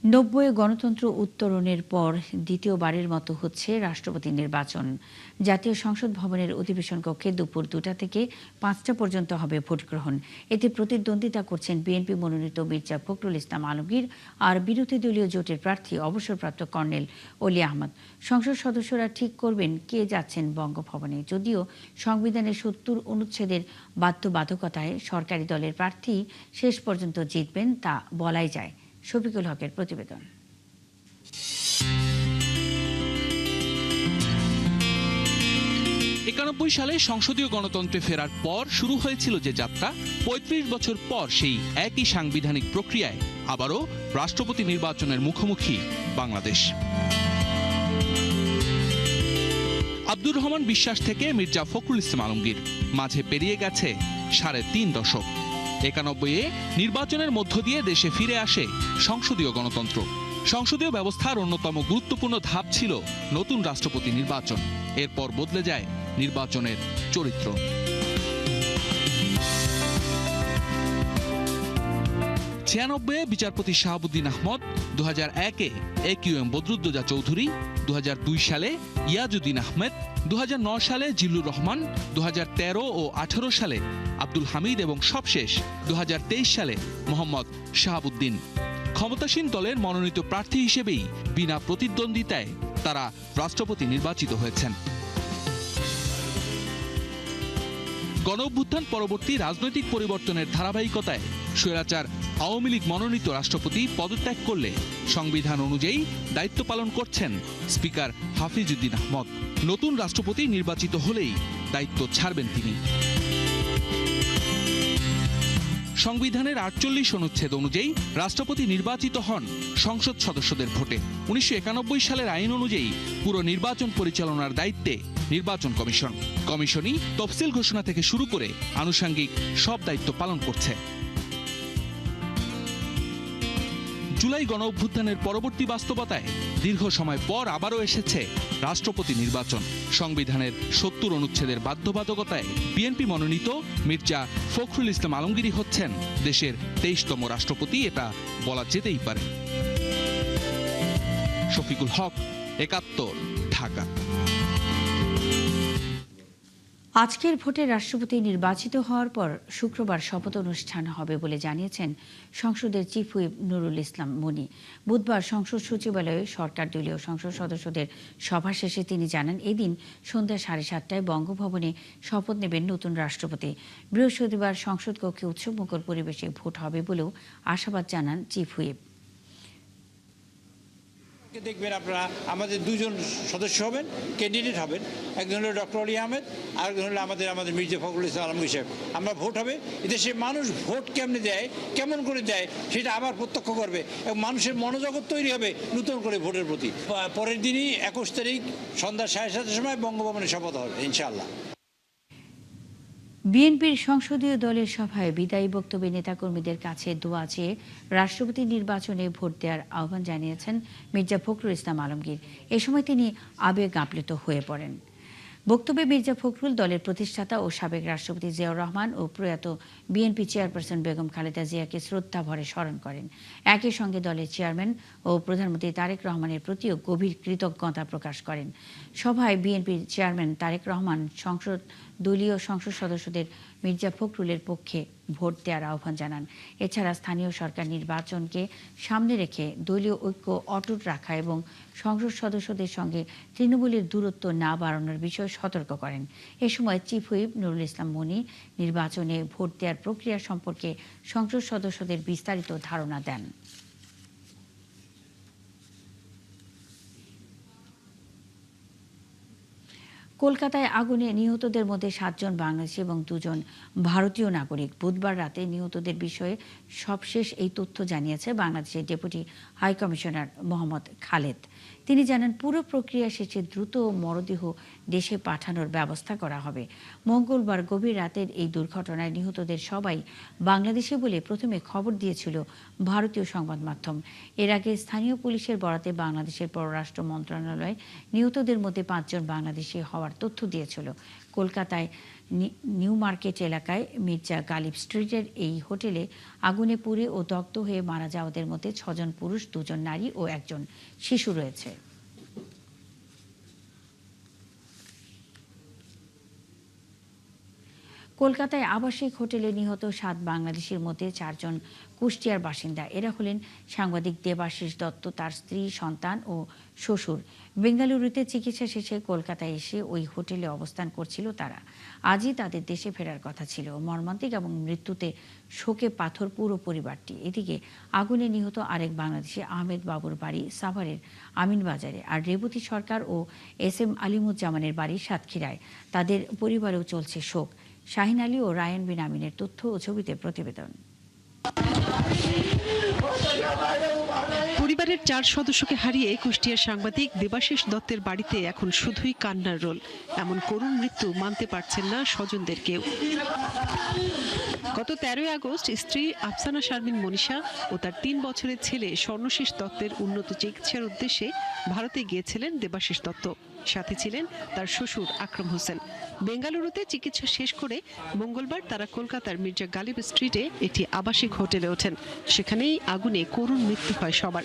90 গণতন্ত্র উত্তরণের পর দ্বিতীয়বারের মতো হচ্ছে রাষ্ট্রপতি নির্বাচন। জাতীয় সংসদ ভবনের অধিবেশন কক্ষে দুপুর 2টা থেকে 5টা পর্যন্ত হবে ভোট গ্রহণ। এতে প্রতিদ্বন্দ্বিতা করছেন বিএনপি মনোনীত মির্জা ফখরুল ইসলাম আলমগীর আর বিরোধী দলীয় জোটের প্রার্থী অবসরপ্রাপ্ত কর্নেল অলি আহমদ। সংসদ সদস্যরা ঠিক করবেন কে যাচ্ছেন বঙ্গভবনে। যদিও সংবিধানের 70 অনুচ্ছেদের বাধ্যবাধকতায় সরকারি দলের প্রার্থী শেষ পর্যন্ত জিতবেন তা বলাই যায়। শফিকুল হকের প্রতিবেদন। 91 সালে সংসদীয় গণতন্ত্রে ফেরার পর শুরু হয়েছিল যে যাত্রা, ৩৫ বছর পর সেই একই সাংবিধানিক প্রক্রিয়ায় আবারও রাষ্ট্রপতি নির্বাচনের মুখোমুখি বাংলাদেশ। আব্দুর রহমান বিশ্বাস থেকে মির্জা ফখরুল ইসলাম আলমগীর, মাঝে পেরিয়ে গেছে 3.5 দশক। 91-এ নির্বাচনের মধ্য দিয়ে দেশে ফিরে আসে সংসদীয় গণতন্ত্র। সংসদীয় ব্যবস্থার অন্যতম গুরুত্বপূর্ণ ধাপ ছিল নতুন রাষ্ট্রপতি নির্বাচন। এরপর বদলে যায় নির্বাচনের চরিত্র। 96-এ বিচারপতি শাহাবুদ্দিন আহমদ, 2001-এ AQM বদরুদ্দোজা চৌধুরী, 2002 সালে ইয়াজউদ্দিন আহমেদ, 2009 সালে জিল্লুর রহমান, 2013 ও 18 সালে আব্দুল হামিদ এবং সবশেষ 2023 সালে মোহাম্মদ শাহাবুদ্দিন। ক্ষমতাসীন দলের মনোনীত প্রার্থী হিসেবেই বিনা প্রতিদ্বন্দ্বিতায় তারা রাষ্ট্রপতি নির্বাচিত হয়েছেন। গণঅভ্যুত্থান পরবর্তী রাজনৈতিক পরিবর্তনের ধারাবাহিকতায় স্বৈরাচার আওয়ামী লীগ মনোনীত রাষ্ট্রপতি পদত্যাগ করলে সংবিধান অনুযায়ী দায়িত্ব পালন করছেন স্পিকার হাফিজউদ্দিন আহমদ। নতুন রাষ্ট্রপতি নির্বাচিত হলেই দায়িত্ব ছাড়বেন তিনি। সংবিধানের 48 অনুচ্ছেদ অনুযায়ী রাষ্ট্রপতি নির্বাচিত হন সংসদ সদস্যদের ভোটে। 1991 সালের আইন অনুযায়ী পুরো নির্বাচন পরিচালনার দায়িত্বে নির্বাচন কমিশন। কমিশনই তফসিল ঘোষণা থেকে শুরু করে আনুষঙ্গিক সব দায়িত্ব পালন করছে। জুলাই গণঅভ্যুত্থানের পরবর্তী বাস্তবতায় দীর্ঘ সময় পর আবারও এসেছে রাষ্ট্রপতি নির্বাচন। সংবিধানের 70 অনুচ্ছেদের বাধ্যবাধকতায় বিএনপি মনোনীত মির্জা ফখরুল ইসলাম আলমগীরই হচ্ছেন দেশের 23তম রাষ্ট্রপতি, এটা বলা যেতেই পারে। শফিকুল হক, 71, ঢাকা। আজকের ভোটে রাষ্ট্রপতি নির্বাচিত হওয়ার পর শুক্রবার শপথ অনুষ্ঠান হবে বলে জানিয়েছেন সংসদের চিফ হুইপ নুরুল ইসলাম মনি। বুধবার সংসদ সচিবালয়ে সরকার দলীয় সংসদ সদস্যদের সভা শেষে তিনি জানান, এদিন সন্ধ্যা 7:30টায় বঙ্গভবনে শপথ নেবেন নতুন রাষ্ট্রপতি। বৃহস্পতিবার সংসদ কক্ষে উৎসবমুখর পরিবেশে ভোট হবে বলেও আশাবাদ জানান চিফ হুইপ। দেখবেন আপনারা আমাদের দুজন সদস্য হবেন, ক্যান্ডিডেট হবেন। একজন হলো ডক্টর অলি আহমেদ, আরেকজন হলো আমাদের মির্জা ফখরুল ইসলাম আলমগীর সাহেব। আমরা ভোট হবে, এদেশে মানুষ ভোট কেমনে দেয়, কেমন করে দেয় সেটা আবার প্রত্যক্ষ করবে এবং মানুষের মনোজগৎ তৈরি হবে নতুন করে ভোটের প্রতি। পরের দিনই 21 তারিখ সন্ধ্যা 7:30টার সময় বঙ্গভবনে শপথ হবে ইনশাআল্লাহ। বিএনপির সংসদীয় দলের সভায় বিদায়ী বক্তব্যে নেতাকর্মীদের কাছে দোয়া চেয়ে রাষ্ট্রপতি নির্বাচনে ভোট দেওয়ার আহ্বান জানিয়েছেন মির্জা ফখরুল ইসলাম আলমগীর। এ সময় তিনি আবেগ আপ্লুত হয়ে পড়েন। বক্তব্যে মির্জা ফখরুল দলের প্রতিষ্ঠাতা ও সাবেক রাষ্ট্রপতি জিয়াউর রহমান ও প্রয়াত বিএনপি চেয়ারপারসন বেগম খালেদা জিয়াকে শ্রদ্ধা ভরে স্মরণ করেন। একই সঙ্গে দলের চেয়ারম্যান ও প্রধানমন্ত্রী তারেক রহমানের প্রতিও গভীর কৃতজ্ঞতা প্রকাশ করেন। সভায় বিএনপির চেয়ারম্যান তারেক রহমান দলীয় সংসদ সদস্যদের মির্জা ফখরুলের পক্ষে ভোট দেওয়ার আহ্বান জানান। এছাড়া স্থানীয় সরকার নির্বাচনকে সামনে রেখে দলীয় ঐক্য অটুট রাখা এবং সংসদ সদস্যদের সঙ্গে তৃণমূলের দূরত্ব না বাড়ানোর বিষয়ে সতর্ক করেন। এ সময় চিফ হুইপ নুরুল ইসলাম মনি নির্বাচনে ভোট দেওয়ার প্রক্রিয়া সম্পর্কে সংসদ সদস্যদের বিস্তারিত ধারণা দেন। কলকাতায় আগুনে নিহতদের মধ্যে 7 জন বাংলাদেশি এবং 2 জন ভারতীয় নাগরিক। বুধবার রাতে নিহতদের বিষয়ে সবশেষ এই তথ্য জানিয়েছে বাংলাদেশের deputy high commissioner Mohammad Khaled. তিনি জানান, পুরো প্রক্রিয়া শেষে দ্রুত মরদেহ দেশে পাঠানোর ব্যবস্থা করা হবে। মঙ্গলবার গভীর রাতের এই দুর্ঘটনায় নিহতদের সবাই বাংলাদেশি বলে প্রথমে খবর দিয়েছিল ভারতীয় সংবাদ মাধ্যম। এর আগে স্থানীয় পুলিশের বরাতে বাংলাদেশের পররাষ্ট্র মন্ত্রণালয় নিহতদের মধ্যে 5 জন বাংলাদেশি হওয়ার তথ্য দিয়েছিল। কলকাতায় নিউ মার্কেট এলাকায় মির্জা গালিব স্ট্রিটের এই হোটেলে আগুনে পুড়ে ও দগ্ধ হয়ে মারা যাওয়াদের মধ্যে 6 জন পুরুষ, 2 জন নারী ও 1 জন শিশু রয়েছে। কলকাতায় আবাসিক হোটেলে নিহত 7 বাংলাদেশের মধ্যে 4 জন কুষ্টিয়ার বাসিন্দা। এরা হলেন সাংবাদিক দেবাশিস দত্ত, তার স্ত্রী, সন্তান ও শ্বশুর। বেঙ্গালুরুতে চিকিৎসা শেষে কলকাতায় এসে ওই হোটেলে অবস্থান করছিল তারা। আজই তাদের দেশে ফেরার কথা ছিল। মর্মান্তিক এবং মৃত্যুতে শোকে পাথর পুরো পরিবারটি। এদিকে আগুনে নিহত আরেক বাংলাদেশি আহমেদ বাবুর বাড়ি সাভারের আমিনবাজারে, আর রেবতী সরকার ও SM আলিমুজ্জামানের বাড়ি সাতক্ষীরায়। তাদের পরিবারেও চলছে শোক। শাহিন আলী ও রায়ান বিন আমিনের তথ্য ও ছবিতে প্রতিবেদন। পরিবারের 4 সদস্যকে হারিয়ে কুষ্টিয়ার সাংবাদিক দেবাশিস দত্তের বাড়িতে এখন শুধুই কান্নার রোল। এমন করুণ মৃত্যু মানতে পারছেন না স্বজনদের কেউ। গত 13 আগস্ট স্ত্রী আফসানা শারমিন মনীষা ও তার 3 বছরের ছেলে স্বর্ণশীষ দত্তের উন্নত চিকিৎসার উদ্দেশ্যে ভারতে গিয়েছিলেন দেবাশিস দত্ত। সাথে ছিলেন তার শ্বশুর আকরাম হোসেন। বেঙ্গালুরুতে চিকিৎসা শেষ করে মঙ্গলবার তারা কলকাতার মির্জা গালিব স্ট্রিটে একটি আবাসিক হোটেলে ওঠেন। সেখানেই আগুনে করুণ মৃত্যু হয় সবার।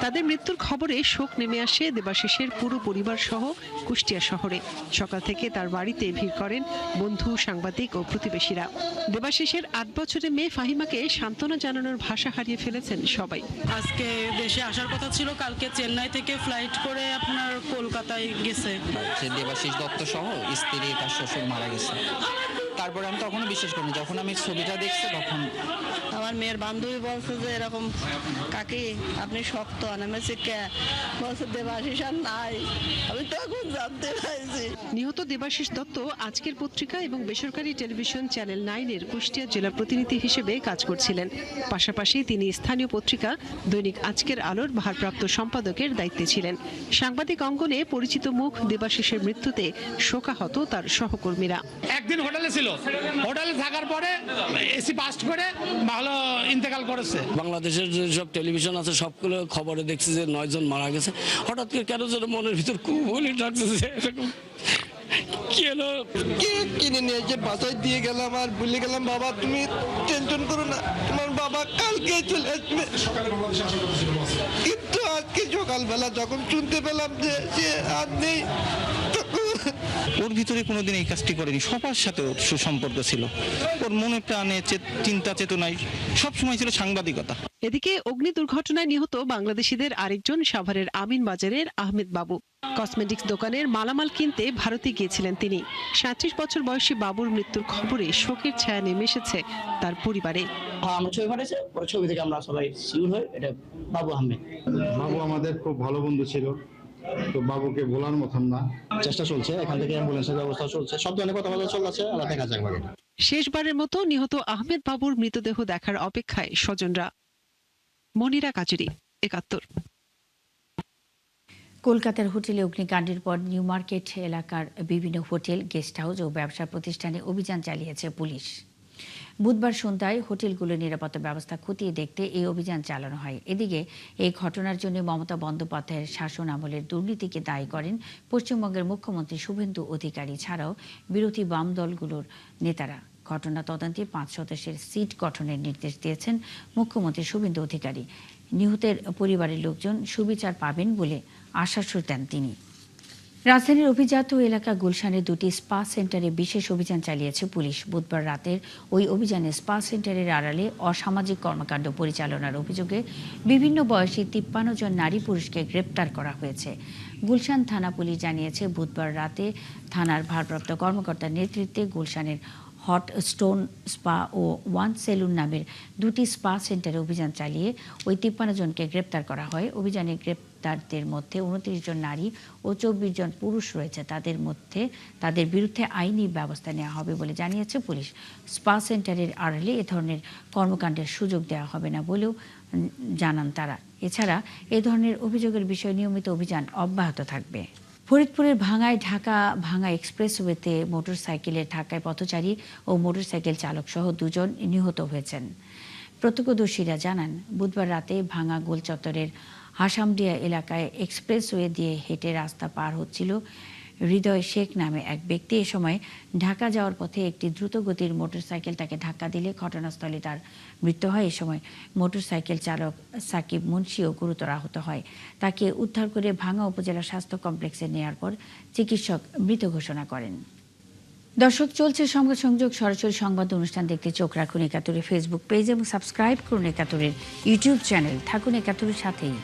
তাদের মৃত্যুর খবরে শোক নেমে আসে দেবাশিসের পুরো পরিবার সহ কুষ্টিয়া শহরে। সকাল থেকে তার বাড়িতে ভিড় করেন বন্ধু, সাংবাদিক ও প্রতিবেশীরা। দেবাশিসের 8 বছরের মেয়ে ফাহিমাকে সান্ত্বনা জানানোর ভাষা হারিয়ে ফেলেছেন সবাই। আজকে দেশে আসার কথা ছিল, কালকে চেন্নাই থেকে ফ্লাইট করে আপনার কলকাতায় গেছে। দেবাশিস দত্ত সহ স্ত্রী, তার শ্বশুর মারা গেছে। তারপরে আমি তখনও বিশ্বাস করিনি। যখন আমি ছবিটা দেখছি তখন আমার মেয়ের বান্ধবী বলছে যে এরকম কাকি আপনি শক্ত হন। আমি বলছে দেবাশিস আর নাই। আমি তখন জানতে পারছি। নিহত দেবাশিস দত্ত আজকের পত্রিকা এবং বেসরকারি টেলিভিশন চ্যানেল 9-এর কুষ্টিয়া জেলা প্রতিনিধি হিসেবে কাজ করছিলেন। পাশাপাশি তিনি স্থানীয় পত্রিকা দৈনিক আজকের আলোর ভারপ্রাপ্ত সম্পাদকের দায়িত্বে ছিলেন। সাংবাদিক অঙ্গনে পরিচিত মুখ দেবাশিসের মৃত্যুতে শোকাহত তার সহকর্মীরা। একদিন হোটেলে ছিল, হোটেলে থাকার পরে এসি পাস্ট করে ভালো ইন্তেকাল করেছে। বাংলাদেশের যেসব টেলিভিশন আছে সবগুলো খবরে দেখছি যে 9 জন মারা গেছে। হঠাৎ করে কেন যেন মনের ভিতর খুব বলি ডাকতেছে এরকম কি হলো। কেক কিনে নিয়ে এসে বাসায় দিয়ে গেলাম আর বলে গেলাম বাবা তুমি টেনশন করো না, তোমার বাবা কালকে চলে আসবে। কিন্তু আজকে সকালবেলা যখন শুনতে পেলাম যে সে আর নেই, ওর ভিতরে কোনোদিন এই কাজটি করেনি। সবার সাথে ওর সুসম্পর্ক ছিল। ওর মনে প্রাণে চিন্তা চেতনায় সবসময় ছিল সাংবাদিকতা। এদিকে অগ্নি দুর্ঘটনায় নিহত বাংলাদেশিদের আরেকজন সাভারের আমিনবাজারের আহমেদ বাবু। কসমেটিক্স দোকানের মালামাল কিনতে ভারতে গিয়েছিলেন তিনি। 37 বছর বয়সী বাবুর মৃত্যুর খবরে শোকের ছায়া নেমে এসেছে তার পরিবারে। আমরা ছবি পাঠিয়েছে, ওই ছবি থেকে আমরা সবাই শিওর হই এটা বাবু আহমেদ। বাবু আমাদের খুব ভালো বন্ধু ছিল, তো বাবুকে ভোলার মতন না। চেষ্টা চলছে, এখান থেকে অ্যাম্বুলেন্সের ব্যবস্থা চলছে, সব ধরনের কথাবার্তা চলছে। আল্লাহ দেখা যাক বাকিটা। শেষবারের মতো নিহত আহমেদ বাবুর মৃতদেহ দেখার অপেক্ষায় স্বজনরা। মনিরা কাজুরি, 71। কলকাতার হোটেলে অগ্নিকাণ্ডের পর নিউ মার্কেট এলাকার বিভিন্ন হোটেল, গেস্ট হাউস ও ব্যবসা প্রতিষ্ঠানে অভিযান চালিয়েছে পুলিশ। বুধবার সন্ধ্যায় হোটেলগুলোর নিরাপত্তা ব্যবস্থা খতিয়ে দেখতে এই অভিযান চালানো হয়। এদিকে এই ঘটনার জন্য মমতা বন্দ্যোপাধ্যায়ের শাসন আমলের দুর্নীতিকে দায়ী করেন পশ্চিমবঙ্গের মুখ্যমন্ত্রী শুভেন্দু অধিকারী ছাড়াও বিরোধী বাম দলগুলোর নেতারা। ঘটনা তদন্তে 5 সদস্যের সিট গঠনের নির্দেশ দিয়েছেন মুখ্যমন্ত্রী শুভেন্দু অধিকারী। নিহতের পরিবারের লোকজন সুবিচার পাবেন বলে আশ্বাস দেন তিনি। রাজধানীর অভিজাত এলাকা গুলশানের 2টি স্পা সেন্টারে বিশেষ অভিযান চালিয়েছে পুলিশ। বুধবার রাতের ওই অভিযানে স্পা সেন্টারের আড়ালে অসামাজিক কর্মকাণ্ড পরিচালনার অভিযোগে বিভিন্ন বয়সী 53 জন নারী পুরুষকে গ্রেপ্তার করা হয়েছে। গুলশান থানা পুলিশ জানিয়েছে, বুধবার রাতে থানার ভারপ্রাপ্ত কর্মকর্তার নেতৃত্বে গুলশানের হট স্টোন স্পা ও ওয়ান সেলুন নামের 2টি স্পা সেন্টারে অভিযান চালিয়ে ওই 53 জনকে গ্রেপ্তার করা হয়। অভিযানে গ্রেপ্তারদের মধ্যে 29 জন নারী ও 24 জন পুরুষ রয়েছে। তাদের বিরুদ্ধে আইনি ব্যবস্থা নেওয়া হবে বলে জানিয়েছে পুলিশ। স্পা সেন্টারের আড়ালে এ ধরনের কর্মকাণ্ডের সুযোগ দেওয়া হবে না বলেও জানান তারা। এছাড়া এ ধরনের অভিযোগের বিষয়ে নিয়মিত অভিযান অব্যাহত থাকবে। ফরিদপুরের ভাঙা এক্সপ্রেসওয়েতে মোটরসাইকেলের ধাক্কায় পথচারী ও মোটরসাইকেল চালক সহ 2 জন নিহত হয়েছেন। প্রত্যক্ষদর্শীরা জানান, বুধবার রাতে ভাঙা গোল চত্বরের হাসামডিয়া এলাকায় এক্সপ্রেসওয়ে দিয়ে হেঁটে রাস্তা পার হচ্ছিল হৃদয় শেখ নামে এক ব্যক্তি। এ সময় ঢাকা যাওয়ার পথে একটি দ্রুতগতির মোটরসাইকেল তাকে ধাক্কা দিলে ঘটনাস্থলে তার মৃত্যু হয়। এ সময় মোটরসাইকেল চালক সাকিব মুন্সিও গুরুতর আহত হয়। তাকে উদ্ধার করে ভাঙ্গা উপজেলা স্বাস্থ্য কমপ্লেক্সে নেওয়ার পর চিকিৎসক মৃত ঘোষণা করেন। দর্শক, চলছে সংবাদ সংযোগ সরাসরি সংবাদ অনুষ্ঠান দেখতে চোখ রাখুন একাত্তরের ফেসবুক পেজ এবং সাবস্ক্রাইব করুন একাত্তরের ইউটিউব চ্যানেল। থাকুন একাত্তরের সাথেই।